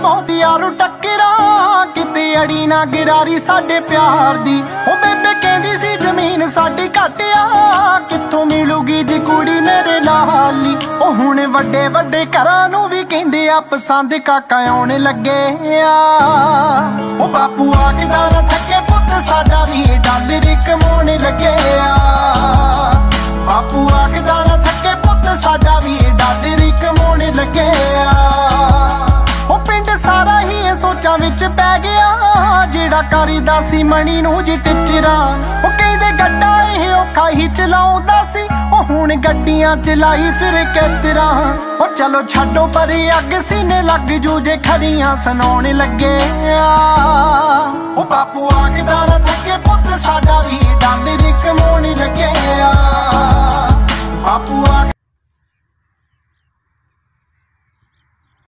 बहुत यारो टक्करा किते अड़ी ना गिरारी साडे प्यार दी। हो बेबे कहंदी सी जमीन साडी घट आ कित्थों मिलूगी जी कुड़ी मेरे लाली। ओ हुण वड्डे वड्डे घरां नूं वी कहंदे आ पसंद काका आउण लगे आ। ओ बापू आखदा ना थके पुत्त साडा वी डॉलर कमाउण लगे आ। बापू आखदा ना थके पुत्त साडा वी डॉलर कमाउण लगे आ। ओ पिंड सारा ही सोचां विच पै गया जेड़ा करदा सी मणी नूं जी टिचरा। ओ कहंदे गड्डा इह औखा ही चलाउंदा सी ओ हुण गड्डियां चलाई फिर कैतरा। ओ चलो छड्डो पर अग सीने लग जू जे खरियां सुनाउण लगे आ। ओ बापू आखदा ना थके पुत्त साडा वी डॉलर कमाउण लगे आ। बापू